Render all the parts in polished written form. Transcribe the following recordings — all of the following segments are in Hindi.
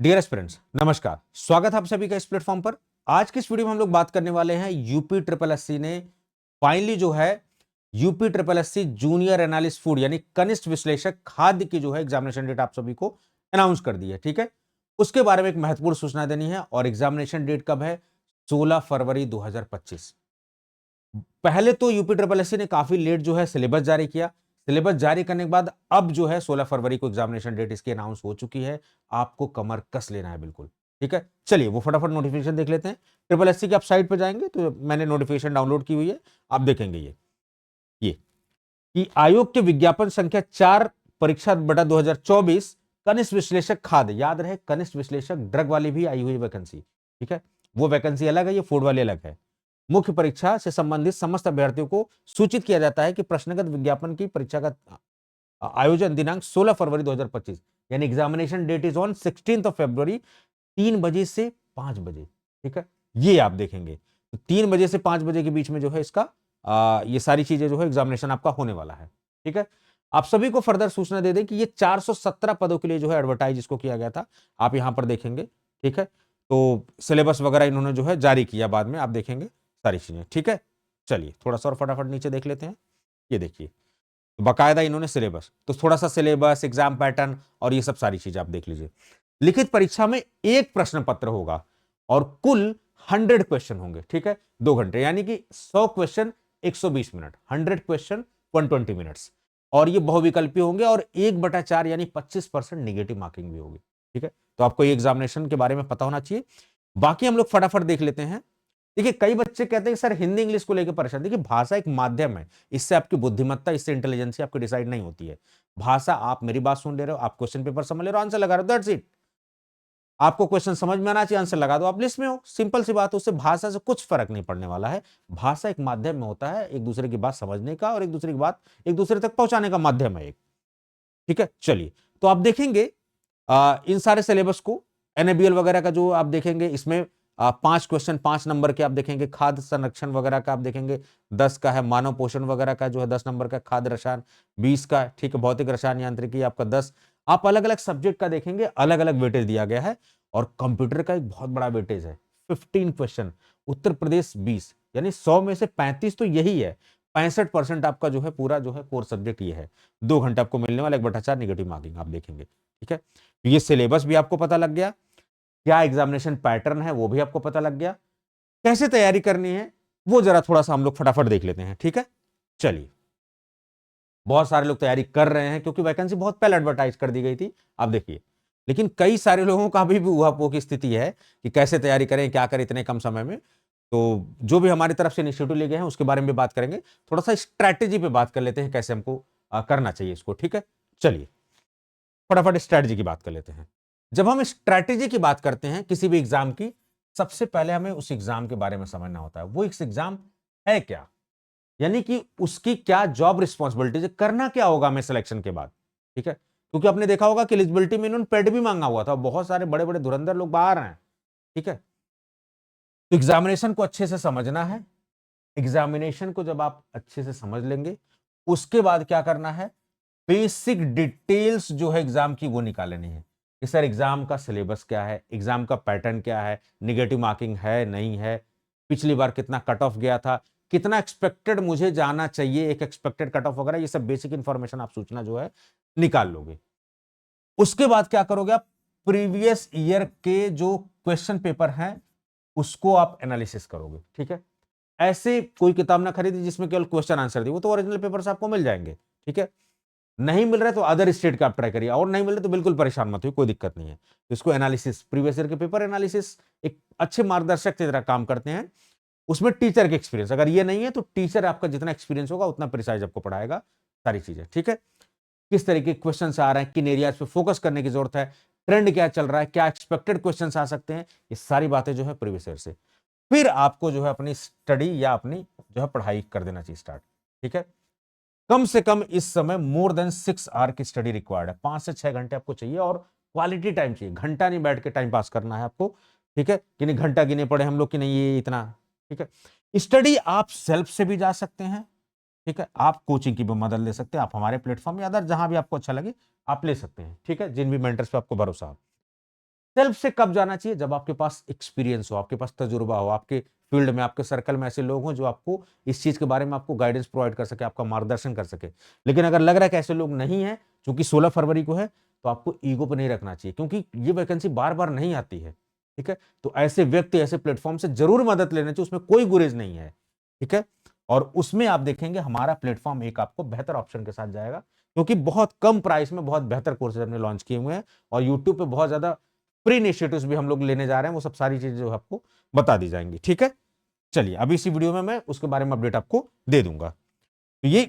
डियर एस्पिरेंट्स, नमस्कार। स्वागत है आप सभी का इस प्लेटफॉर्म पर। आज की इस वीडियो में हम लोग बात करने वाले हैं यूपी ट्रिपल एससी ने फाइनली जो है UP triple SC junior analyst food यानी कनिष्ठ विश्लेषक खाद्य की जो है एग्जामिनेशन डेट आप सभी को अनाउंस कर दी है। ठीक है, उसके बारे में एक महत्वपूर्ण सूचना देनी है। और एग्जामिनेशन डेट कब है? 16 फरवरी 2025। पहले तो यूपी ट्रिपल एससी ने काफी लेट जो है सिलेबस जारी किया। सिलेबस जारी करने के बाद अब जो है 16 फरवरी को एग्जामिनेशन डेट इसकी अनाउंस हो चुकी है। आपको कमर कस लेना है बिल्कुल। ठीक है, चलिए वो फटाफट नोटिफिकेशन देख लेते हैं। ट्रिपल एससी की आप साइट पर जाएंगे तो मैंने नोटिफिकेशन डाउनलोड की हुई है, आप देखेंगे ये कि आयोग के विज्ञापन संख्या 4 परीक्षा बटा 2024 कनिष्ठ विश्लेषक खाद्य, याद रहे कनिष्ठ विश्लेषक ड्रग वाली भी आई हुई वैकेंसी। ठीक है, वो वैकेंसी अलग है, ये फूड वाली अलग है। मुख्य परीक्षा से संबंधित समस्त अभ्यर्थियों को सूचित किया जाता है कि प्रश्नगत विज्ञापन की परीक्षा का आयोजन दिनांक 16 फरवरी 2025 यानी examination date is on 16 of February 3 बजे से 5 बजे। ठीक है, ये आप देखेंगे तो 3 बजे से 5 बजे के बीच में जो है इसका ये सारी चीजें जो है एग्जामिनेशन आपका होने वाला है। ठीक है, आप सभी को फर्दर सूचना दे दें कि ये 417 पदों के लिए जो है एडवर्टाइज इसको किया गया था, आप यहां पर देखेंगे। ठीक है, तो सिलेबस वगैरह इन्होंने जो है जारी किया, बाद में आप देखेंगे सारी चीजें। ठीक है, चलिए थोड़ा सा और फटाफट नीचे देख लेते हैं। ये देखिए बाकायदा इन्होंने सिलेबस, तो थोड़ा सा सिलेबस, एग्जाम पैटर्न और ये सब सारी चीजें आप देख लीजिए। लिखित परीक्षा में एक प्रश्न पत्र होगा और कुल 100 क्वेश्चन होंगे। ठीक है, 2 घंटे यानी कि 100 क्वेश्चन 120 मिनट, 100 क्वेश्चन 120 मिनट्स। और ये बहुविकल्पी होंगे और 1/4 यानी 25% निगेटिव मार्किंग भी होगी। ठीक है, तो आपको ये एग्जामिनेशन के बारे में पता होना चाहिए। बाकी हम लोग फटाफट देख लेते हैं। देखिए कई बच्चे कहते हैं सर हिंदी इंग्लिश को लेकर परेशान। देखिए भाषा एक माध्यम है, इससे आपकी बुद्धिमत्ता, इससे इंटेलिजेंसी आपकी डिसाइड नहीं होती है। भाषा, आप मेरी बात सुन ले रहे हो, आप क्वेश्चन पेपर समझ ले रहे हो, आंसर लगा रहे हो, दैट्स इट। आपको क्वेश्चन समझ में आना चाहिए, आंसर लगा दो, आप लिस्ट में हो। सिंपल सी बात है, उससे भाषा से कुछ फर्क नहीं पड़ने वाला है। भाषा एक माध्यम में होता है एक दूसरे की बात समझने का और एक दूसरे की बात एक दूसरे तक पहुंचाने का माध्यम है एक। ठीक है, चलिए तो आप देखेंगे इन सारे सिलेबस को, एनएबीएल वगैरह का जो आप देखेंगे इसमें 5 क्वेश्चन 5 नंबर के आप देखेंगे, खाद्य संरक्षण वगैरह का आप देखेंगे 10 का है, मानव पोषण वगैरह का जो है 10 नंबर का, खाद्य रसायन 20 का है। ठीक है, भौतिक रसायन यांत्रिकी आपका 10। आप अलग अलग सब्जेक्ट का देखेंगे, अलग अलग वेटेज दिया गया है। और कंप्यूटर का एक बहुत बड़ा वेटेज है, 15 क्वेश्चन। उत्तर प्रदेश 20 यानी 100 में से 35 तो यही है। 65% आपका जो है पूरा जो है कोर सब्जेक्ट ये है। 2 घंटे आपको मिलने वाला, 1/4 निगेटिव मार्किंग आप देखेंगे। ठीक है, तो ये सिलेबस भी आपको पता लग गया, क्या एग्जामिनेशन पैटर्न है वो भी आपको पता लग गया, कैसे तैयारी करनी है वो जरा थोड़ा सा हम लोग फटाफट देख लेते हैं। ठीक है, चलिए बहुत सारे लोग तैयारी कर रहे हैं क्योंकि वैकेंसी बहुत पहले एडवर्टाइज कर दी गई थी, आप देखिए। लेकिन कई सारे लोगों का अभी भी ऊहापोह की स्थिति है कि कैसे तैयारी करें, क्या करें इतने कम समय में। तो जो भी हमारी तरफ से इनिशिएटिव लिए गए हैं उसके बारे में भी बात करेंगे। थोड़ा सा स्ट्रैटेजी पे बात कर लेते हैं, कैसे हमको करना चाहिए इसको। ठीक है, चलिए फटाफट स्ट्रैटेजी की बात कर लेते हैं। जब हम स्ट्रैटेजी की बात करते हैं किसी भी एग्जाम की, सबसे पहले हमें उस एग्जाम के बारे में समझना होता है, वो एक एग्जाम है क्या, यानी कि उसकी क्या जॉब रिस्पॉन्सिबिलिटीज है, करना क्या होगा हमें सिलेक्शन के बाद। ठीक है, क्योंकि आपने देखा होगा कि एलिजिबिलिटी में इन्होंने पेड भी मांगा हुआ था, बहुत सारे बड़े बड़े धुरंधर लोग बाहर हैं। ठीक है, तो एग्जामिनेशन को अच्छे से समझना है। एग्जामिनेशन को जब आप अच्छे से समझ लेंगे, उसके बाद क्या करना है, बेसिक डिटेल्स जो है एग्जाम की वो निकालनी है कि सर एग्जाम का सिलेबस क्या है, एग्जाम का पैटर्न क्या है, निगेटिव मार्किंग है नहीं है, पिछली बार कितना कट ऑफ गया था, कितना एक्सपेक्टेड मुझे जाना चाहिए, एक एक्सपेक्टेड कट ऑफ वगैरह, ये सब बेसिक इंफॉर्मेशन आप सूचना जो है निकाल लोगे। उसके बाद क्या करोगे आप, प्रीवियस ईयर के जो क्वेश्चन पेपर हैं उसको आप एनालिसिस करोगे। ठीक है, ऐसे कोई किताब ना खरीदी जिसमें केवल क्वेश्चन आंसर दी, वो तो ओरिजिनल पेपर्स आपको मिल जाएंगे। ठीक है, नहीं मिल रहा है तो अदर स्टेट का आप ट्राई करिए, और नहीं मिल रहा तो बिल्कुल परेशान मत हो, कोई दिक्कत नहीं है। तो इसको एनालिसिस, प्रीवियस ईयर के पेपर एनालिसिस एक अच्छे मार्गदर्शक की तरह काम करते हैं। उसमें टीचर के एक्सपीरियंस, अगर ये नहीं है तो टीचर आपका जितना एक्सपीरियंस होगा उतना प्रिसाइज आपको पढ़ाएगा सारी चीजें। ठीक है, किस तरीके के क्वेश्चन आ रहे हैं, किन एरियाज पे फोकस करने की जरूरत है, ट्रेंड क्या चल रहा है, क्या एक्सपेक्टेड क्वेश्चन आ सकते हैं, ये सारी बातें जो है प्रीवियस ईयर से। फिर आपको जो है अपनी स्टडी या अपनी जो है पढ़ाई कर देना चाहिए स्टार्ट। ठीक है, कम से कम इस समय मोर देन 6 आवर की स्टडी रिक्वायर्ड है, 5 से 6 घंटे आपको चाहिए और क्वालिटी टाइम चाहिए। घंटा नहीं बैठ के टाइम पास करना है आपको। ठीक है, कि नहीं घंटा गिने पड़े हम लोग कि नहीं ये इतना। ठीक है, स्टडी आप सेल्फ से भी जा सकते हैं। ठीक है, आप कोचिंग की भी मदद ले सकते हैं, आप हमारे प्लेटफॉर्म या अदर जहां भी आपको अच्छा लगे आप ले सकते हैं। ठीक है, जिन भी मेंटर्स पे आपको भरोसा हो। सेल्फ से कब जाना चाहिए? जब आपके पास एक्सपीरियंस हो, आपके पास तजुर्बा हो, आपके फील्ड में, आपके सर्कल में ऐसे लोग हों जो आपको इस चीज के बारे में आपको गाइडेंस प्रोवाइड कर सके, आपका मार्गदर्शन कर सके। लेकिन अगर लग रहा है कि ऐसे लोग नहीं है, क्योंकि 16 फरवरी को है, तो आपको ईगो पे नहीं रखना चाहिए, क्योंकि ये वैकेंसी बार बार नहीं आती है। ठीक है, तो ऐसे व्यक्ति, ऐसे प्लेटफॉर्म से जरूर मदद लेना चाहिए, उसमें कोई गुरेज नहीं है। ठीक है, और उसमें आप देखेंगे हमारा प्लेटफॉर्म एक आपको बेहतर ऑप्शन के साथ जाएगा, क्योंकि बहुत कम प्राइस में बहुत बेहतर कोर्सेज हमने लॉन्च किए हुए हैं, और यूट्यूब पे बहुत ज्यादा फ्री इनिशिएटिव्स भी हम लोग लेने जा रहे हैं, वो सब सारी चीजें जो आपको बता दी जाएंगी। ठीक है, चलिए अभी इसी वीडियो में मैं उसके बारे में अपडेट आपको दे दूंगा। तो ये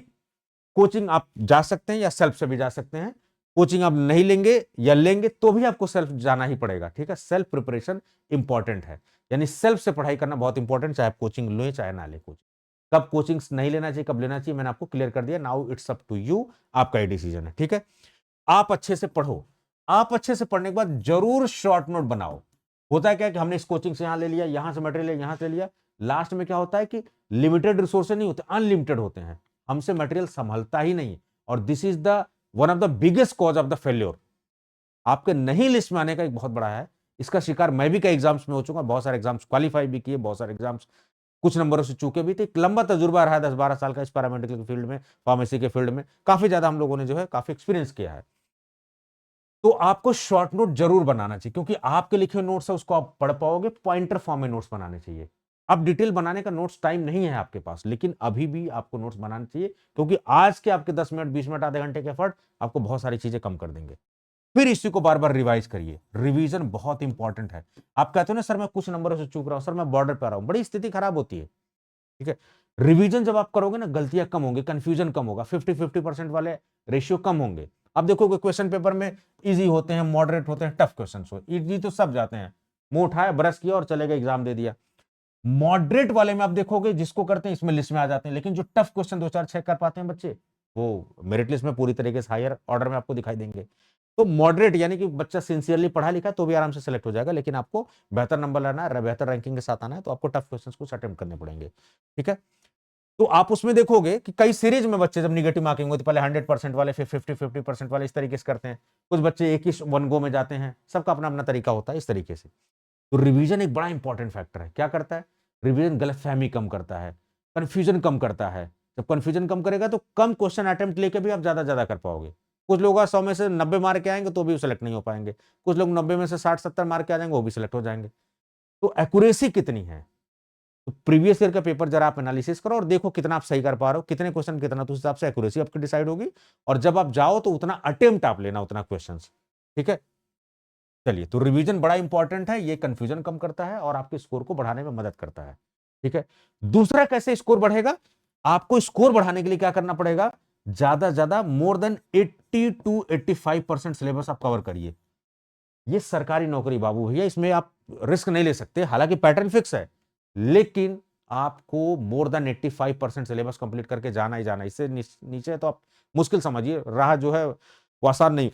कोचिंग आप जा सकते हैं या सेल्फ से भी जा सकते हैं। कोचिंग आप नहीं लेंगे या लेंगे तो भी आपको सेल्फ जाना ही पड़ेगा। ठीक है, सेल्फ प्रिपरेशन इंपॉर्टेंट है, यानी सेल्फ से पढ़ाई करना बहुत इंपॉर्टेंट, चाहे आप कोचिंग लो चाहे ना ले कोचिंग। कब कोचिंग नहीं लेना चाहिए, कब लेना चाहिए, मैंने आपको क्लियर कर दिया। Now it's up to you, आपका ये डिसीजन है। ठीक है, आप अच्छे से पढ़ो। आप अच्छे से पढ़ने के बाद जरूर शॉर्ट नोट बनाओ। होता है क्या कि हमने इस कोचिंग से यहां ले लिया, यहां से मटेरियल यहां से लिया, लास्ट में क्या होता है कि लिमिटेड रिसोर्सेज नहीं होते, अनलिमिटेड होते हैं, हमसे मटेरियल संभलता ही नहीं। और this is the one of the biggest cause of the failure. आपके नहीं लिस्ट में आने का एक बहुत बड़ा है, इसका शिकार मैं भी कई एग्जाम्स में हो चुका, बहुत सारे एग्जाम्स क्वालिफाई भी किए, बहुत सारे एग्जाम्स कुछ नंबरों से चूके भी थे। एक लंबा तजुर्बा रहा है 10-12 साल का इस पैरामेडिकल के फील्ड में, फार्मेसी के फील्ड में, काफी ज्यादा हम लोगों ने जो है काफी एक्सपीरियंस किया है। तो आपको शॉर्ट नोट जरूर बनाना चाहिए, क्योंकि आपके लिखे हुए नोट्स है उसको आप पढ़ पाओगे। पॉइंटर फॉर्म में नोट्स बनाने चाहिए। अब डिटेल बनाने का नोट्स टाइम नहीं है आपके पास, लेकिन अभी भी आपको नोट्स बनाना चाहिए, क्योंकि आज के आपके 10 मिनट 20 मिनट आधे घंटे के एफर्ट आपको बहुत सारी चीजें कम कर देंगे। फिर इसी को बार बार रिवाइज करिए। रिवीजन बहुत इंपॉर्टेंट है। आप कहते हो ना सर मैं कुछ नंबरों से चूक रहा हूं, सर मैं बॉर्डर पर आ रहा हूं, बड़ी स्थिति खराब होती है। ठीक है, रिवीजन जब आप करोगे ना, गलतियां कम होंगी, कंफ्यूजन कम होगा, 50-50% वाले रेशियो कम होंगे। अब देखोगे क्वेश्चन पेपर में इजी होते हैं, मॉडरेट होते हैं, टफ क्वेश्चन हो। इजी तो सब जाते हैं, मुंह उठाया ब्रश किया और चले गए, एग्जाम दे दिया। मॉडरेट वाले में आप देखोगे जिसको करते हैं इसमें लिस्ट में आ जाते हैं, लेकिन जो टफ क्वेश्चन 2-4-6 कर पाते हैं बच्चे, वो मेरिट लिस्ट में पूरी तरीके से हायर ऑर्डर में आपको दिखाई देंगे। तो मॉडरेट यानी कि बच्चा सिंसियरली पढ़ा लिखा तो भी आराम से सिलेक्ट हो जाएगा, लेकिन आपको बेहतर नंबर लाना है, बेहतर रैंकिंग के साथ आना है, तो आपको टफ क्वेश्चंस कुछ अटेम्प्ट करने पड़ेंगे। ठीक है, तो आप उसमें देखोगे कि कई सीरीज में बच्चे जब निगेटिव मार्किंग होती है, पहले 100% वाले, फिर 50-50% वाले, इस तरीके से करते हैं। कुछ बच्चे एक ही वन गो में जाते हैं, सबका अपना अपना तरीका होता है इस तरीके से। तो रिवीजन एक बड़ा इंपॉर्टेंट फैक्टर है। क्या करता है रिवीजन? गलतफहमी कम करता है, कंफ्यूजन कम करता है। जब कंफ्यूजन कम करेगा तो कम क्वेश्चन अटेम्प्ट लेके भी आप ज्यादा कर पाओगे। कुछ लोग 100 में से 90 मार्क के आएंगे तो भी सेलेक्ट नहीं हो पाएंगे, कुछ लोग 90 में से 60-70 मार्क के आ जाएंगे, वो भी सिलेक्ट हो जाएंगे। तो एक्यूरेसी कितनी है? तो प्रीवियस ईयर का पेपर जरा आप एनालिसिस करो और देखो कितना आप सही कर पा रहे हो, कितने क्वेश्चन कितना, तो उस हिसाब से एक्यूरेसी आपकी डिसाइड होगी। और जब आप जाओ तो उतना अटेम्प्ट आप लेना, उतना क्वेश्चंस। ठीक है, चलिए, तो रिवीजन बड़ा इंपॉर्टेंट है, ये कंफ्यूजन कम करता है और आपके स्कोर को बढ़ाने में मदद करता है। ठीक है, दूसरा कैसे स्कोर बढ़ेगा? आपको स्कोर बढ़ाने के लिए क्या करना पड़ेगा? ज्यादा मोर देन 80-85% सिलेबस आप कवर करिए। ये सरकारी नौकरी बाबू भैया, इसमें आप रिस्क नहीं ले सकते, हालांकि पैटर्न फिक्स है, लेकिन आपको मोर देन 85% सिलेबस कंप्लीट करके जाना ही जाना। इससे नीचे तो आप मुश्किल समझिए, राह जो है वो आसान नहीं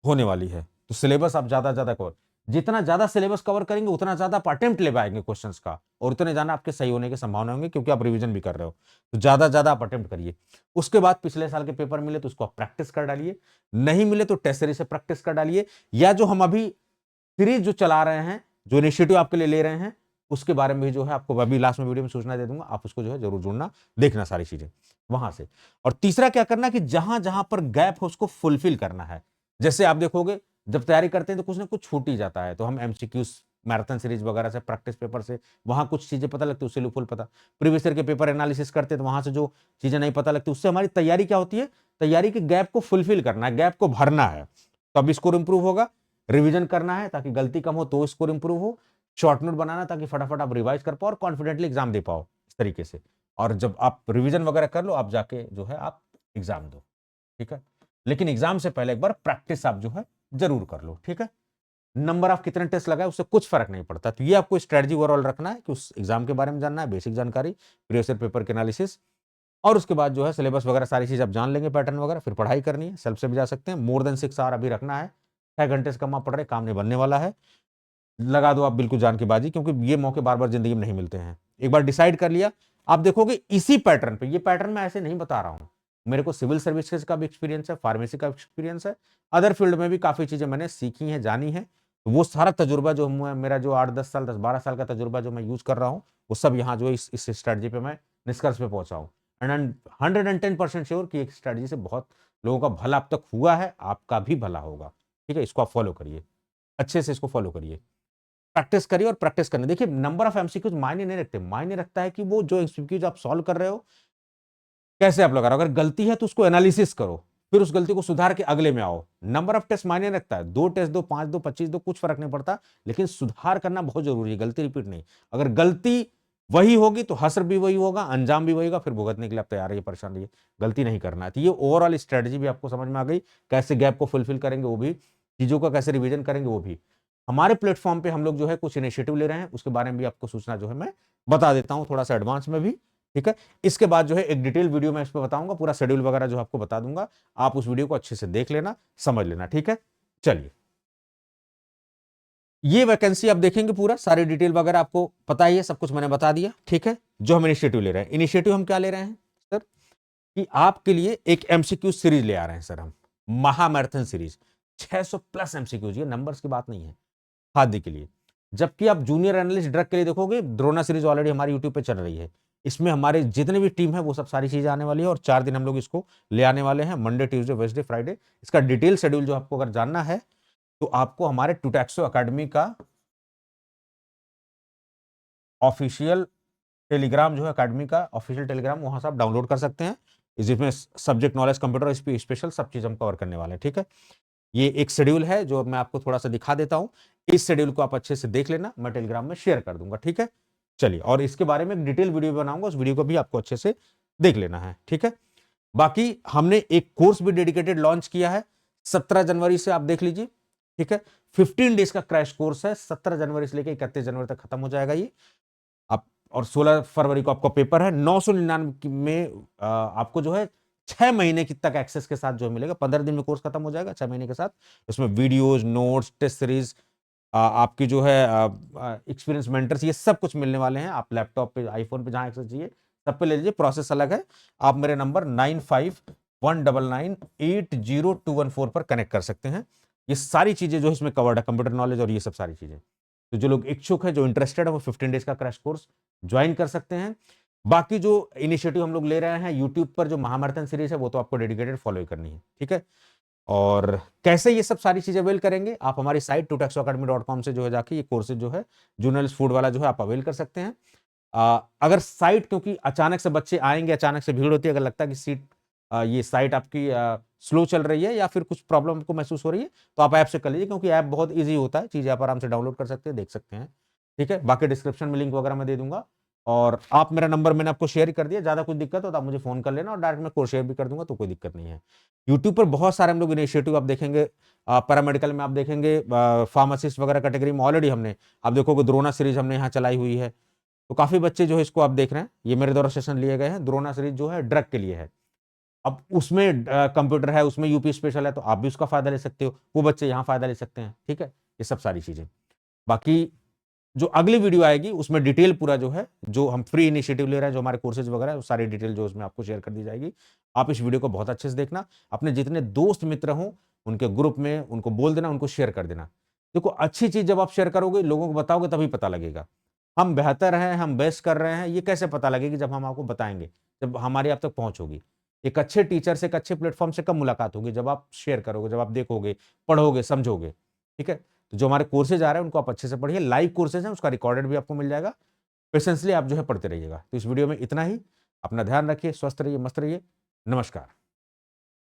होने वाली है। तो सिलेबस आप ज्यादा कवर, जितना ज्यादा सिलेबस कवर करेंगे उतना ज्यादा आप अटेम्प्ट ले पाएंगे क्वेश्चंस का, और उतने ज्यादा आपके सही होने की संभावना होंगे, क्योंकि आप रिवीजन भी कर रहे हो। तो ज्यादा आप अटेम्प्ट करिए। उसके बाद पिछले साल के पेपर मिले तो उसको आप प्रैक्टिस कर डालिए, नहीं मिले तो टेस्ट सीरीज से प्रैक्टिस कर डालिए, या जो हम अभी सीरीज जो चला रहे हैं, जो इनिशिएटिव आपके लिए ले रहे हैं, उसके बारे में भी जो है आपको अभी लास्ट में वीडियो में सूचना दे दूंगा, आप उसको जो है जरूर जुड़ना, देखना सारी चीजें वहां से। और तीसरा क्या करना कि जहां जहां पर गैप हो उसको फुलफिल करना है। जैसे आप देखोगे जब तैयारी करते हैं तो कुछ ना कुछ छूट ही जाता है, तो हम एमसीक्यूज, मैराथन सीरीज वगैरह से, प्रैक्टिस पेपर से वहां कुछ चीजें पता लगती है, उससे लूपहोल पता। प्रीवियस ईयर के पेपर एनालिसिस करते हैं तो वहां से जो चीजें नहीं पता लगती, उससे हमारी तैयारी क्या होती है? तैयारी के गैप को फुलफिल करना है, गैप को भरना है, तब स्कोर इंप्रूव होगा। रिवीजन करना है ताकि गलती कम हो तो स्कोर इंप्रूव हो। शॉर्ट नोट बनाना ताकि फटाफट आप रिवाइज कर पाओ और कॉन्फिडेंटली एग्जाम दे पाओ इस तरीके से। और जब आप रिवीजन वगैरह कर लो, आप जाके जो है आप एग्जाम दो। ठीक है, लेकिन एग्जाम से पहले एक बार प्रैक्टिस आप जो है जरूर कर लो। ठीक है, नंबर आप कितने टेस्ट लगाए उससे कुछ फर्क नहीं पड़ता। तो ये आपको स्ट्रेटजी ओवरऑल रखना है कि उस एग्जाम के बारे में जानना है, बेसिक जानकारी, प्रीवियस ईयर पेपर के एनालिसिस, और उसके बाद जो है सिलेबस वगैरह सारी चीज आप जान लेंगे, पैटर्न वगैरह, फिर पढ़ाई करनी है। सेल्फ से भी जा सकते हैं, मोर देन 6 आवर अभी रखना है, 6 घंटे से कम आप पढ़ रहे, काम नहीं बनने वाला है। लगा दो आप बिल्कुल जान की बाजी, क्योंकि ये मौके बार बार जिंदगी में नहीं मिलते हैं। एक बार डिसाइड कर लिया, आप देखोगे इसी पैटर्न पे, ये पैटर्न मैं ऐसे नहीं बता रहा हूं, मेरे को सिविल सर्विसेज का भी एक्सपीरियंस है, फार्मेसी का एक्सपीरियंस है, अदर फील्ड में भी काफी चीजें मैंने सीखी हैं, जानी है। तो वो सारा तजुर्बा जो मेरा जो 8-10 साल 10-12 साल का तजुर्बा जो मैं यूज कर रहा हूँ, वो सब यहाँ जो इस स्ट्रेटजी पे मैं निष्कर्ष पे पहुंचा हूँ। एंड 110% श्योर कि एक स्ट्रेटजी से बहुत लोगों का भला अब तक हुआ है, आपका भी भला होगा। ठीक है, इसको आप फॉलो करिए, अच्छे से इसको फॉलो करिए, प्रैक्टिस करिए और प्रैक्टिस करने देखिए। नंबर ऑफ एमसीक्यूज मायने नहीं रखते, मायने रखता है कि वो जो एमसीक्यूज आप सॉल्व कर रहे हो कैसे आप लगा रहे हो। अगर गलती है तो उसको एनालिसिस करो, फिर उस गलती को सुधार के अगले में आओ। नंबर ऑफ टेस्ट मायने रखता है, 2 टेस्ट दो, 5 दो, 25 दो, कुछ फर्क नहीं पड़ता, लेकिन सुधार करना बहुत जरूरी है, गलती रिपीट नहीं। अगर गलती वही होगी तो हसर भी वही होगा, अंजाम भी वही होगा, फिर भुगतने के लिए आप तैयार रहिए, परेशान रहिए, गलती नहीं करना है। तो ये ओवरऑल स्ट्रेटजी भी आपको समझ में आ गई, कैसे गैप को फुलफिल करेंगे वो भी, चीजों का कैसे रिवीजन करेंगे वो भी। हमारे प्लेटफॉर्म पे हम लोग जो है कुछ इनिशिएटिव ले रहे हैं, उसके बारे में भी आपको सूचना जो है मैं बता देता हूं थोड़ा सा एडवांस में भी। ठीक है, इसके बाद जो है एक डिटेल वीडियो में इस पर बताऊंगा, पूरा शेड्यूल वगैरह जो आपको बता दूंगा, आप उस वीडियो को अच्छे से देख लेना, समझ लेना। ठीक है, चलिए, ये वैकेंसी आप देखेंगे, पूरा सारी डिटेल वगैरह आपको पता ही है, सब कुछ मैंने बता दिया। ठीक है, जो हम इनिशिएटिव ले रहे हैं, इनिशिएटिव हम क्या ले रहे हैं सर, कि आपके लिए एक एमसीक्यू सीरीज ले आ रहे हैं सर हम, महामैराथन सीरीज, 600 प्लस एमसीक्यूज, ये नंबर्स की बात नहीं है, खाद्य के लिए। जबकि आप जूनियर एनालिस्ट ड्रग के लिए देखोगे, द्रोणा सीरीज ऑलरेडी हमारी यूट्यूब पे चल रही है, इसमें हमारे जितने भी टीम है वो सब सारी चीजें आने वाली है, और 4 दिन हम लोग इसको ले आने वाले हैं, मंडे, ट्यूसडे, वेडनेसडे, फ्राइडे। इसका डिटेल शेड्यूल जो आपको अगर जानना है तो आपको हमारे टूटैक्सो अकेडमी का ऑफिशियल टेलीग्राम जो है, अकेडमी का ऑफिशियल टेलीग्राम, वहां से आप डाउनलोड कर सकते हैं, जिसमें सब्जेक्ट नॉलेज, कंप्यूटर स्पेशल सब चीज हम कवर करने वाले हैं। ठीक है, ये एक शेड्यूल है जो मैं आपको थोड़ा सा दिखा देता हूं, इस शेड्यूल को आप अच्छे से देख लेना, मैं टेलीग्राम में शेयर कर दूंगा। ठीक है, चलिए, और इसके बारे में एक डिटेल वीडियो बनाऊंगा, उस वीडियो को भी आपको अच्छे से देख लेना है। ठीक है, बाकी हमने एक कोर्स भी डेडिकेटेड लॉन्च किया है, 17 जनवरी से आप देख लीजिए। ठीक है, 15 डेज का क्रैश कोर्स है, 17 जनवरी से लेकर 31 जनवरी तक खत्म हो जाएगा ये आप, और 16 फरवरी को आपका पेपर है। 999 में आपको जो है 6 महीने की तक एक्सेस के साथ जो मिलेगा, 15 दिन में कोर्स खत्म हो जाएगा, 6 महीने के साथ उसमें वीडियोज, नोट्स, टेस्ट सीरीज, आपकी जो है एक्सपीरियंस मेंटर्स, ये सब कुछ मिलने वाले हैं। आप लैपटॉप पे, आईफोन पे, जहां एक्सेस चाहिए सब पे ले लीजिए, प्रोसेस अलग है। आप मेरे नंबर 9519980214 पर कनेक्ट कर सकते हैं। ये सारी चीजें जो इसमें कवर्ड है, कंप्यूटर नॉलेज और ये सब सारी चीजें, तो जो लोग इच्छुक है, जो इंटरेस्टेड है, वो 15 डेज का क्रैश कोर्स ज्वाइन कर सकते हैं। बाकी जो इनिशिएटिव हम लोग ले रहे हैं यूट्यूब पर, जो महामैराथन सीरीज है, वो तो आपको डेडिकेटेड फॉलो ही करनी है। ठीक है, और कैसे ये सब सारी चीजें अवेल करेंगे, आप हमारी साइट tutoxacademy.com से जो है जाके ये कोर्सेज जो है जर्नलिस्ट फूड वाला जो है आप अवेल कर सकते हैं। अगर साइट, क्योंकि अचानक से बच्चे आएंगे, अचानक से भीड़ होती है, अगर लगता है कि ये साइट आपकी स्लो चल रही है या फिर कुछ प्रॉब्लम को महसूस हो रही है, तो आप ऐप से कर लीजिए, क्योंकि ऐप बहुत ईजी होता है, चीजें आप आराम से डाउनलोड कर सकते हैं, देख सकते हैं। ठीक है, बाकी डिस्क्रिप्शन में लिंक वगैरह मैं दे दूंगा, और आप मेरा नंबर मैंने आपको शेयर कर दिया, ज्यादा कुछ दिक्कत हो तो आप मुझे फोन कर लेना, और डायरेक्ट मैं कोर्स शेयर भी कर दूंगा, तो कोई दिक्कत नहीं है। यूट्यूब पर बहुत सारे हम लोग इनिशिएटिव आप देखेंगे, पैरामेडिकल में आप देखेंगे, फार्मासिस्ट वगैरह कैटेगरी में ऑलरेडी हमने, आप देखोगे द्रोणा सीरीज हमने यहाँ चलाई हुई है, तो काफी बच्चे जो है इसको आप देख रहे हैं, ये मेरे द्वारा सेशन लिए गए हैं। द्रोणा सीरीज जो है ड्रग के लिए है, अब उसमें कंप्यूटर है, उसमें यूपी स्पेशल है, तो आप भी उसका फायदा ले सकते हो, वो बच्चे यहाँ फायदा ले सकते हैं। ठीक है, ये सब सारी चीजें, बाकी जो अगली वीडियो आएगी उसमें डिटेल पूरा जो है, जो हम फ्री इनिशिएटिव ले रहे हैं, जो हमारे कोर्सेज वगैरह है, वो सारी डिटेल जो उसमें आपको शेयर कर दी जाएगी। आप इस वीडियो को बहुत अच्छे से देखना, अपने जितने दोस्त मित्र हों उनके ग्रुप में उनको बोल देना, उनको शेयर कर देना। देखो, अच्छी चीज जब आप शेयर करोगे, लोगों को बताओगे, तभी पता लगेगा हम बेहतर हैं, हम बेस्ट कर रहे हैं। ये कैसे पता लगेगी, जब हम आपको बताएंगे, जब हमारी आप तक पहुंच होगी। एक अच्छे टीचर से, एक अच्छे प्लेटफॉर्म से कब मुलाकात होगी, जब आप शेयर करोगे, जब आप देखोगे, पढ़ोगे, समझोगे। ठीक है, तो जो हमारे कोर्सेज आ रहे हैं उनको आप अच्छे से पढ़िए, लाइव कोर्सेज हैं, उसका रिकॉर्डेड भी आपको मिल जाएगा, पेशेंसली आप जो है पढ़ते रहिएगा। तो इस वीडियो में इतना ही, अपना ध्यान रखिए, स्वस्थ रहिए, मस्त रहिए, नमस्कार।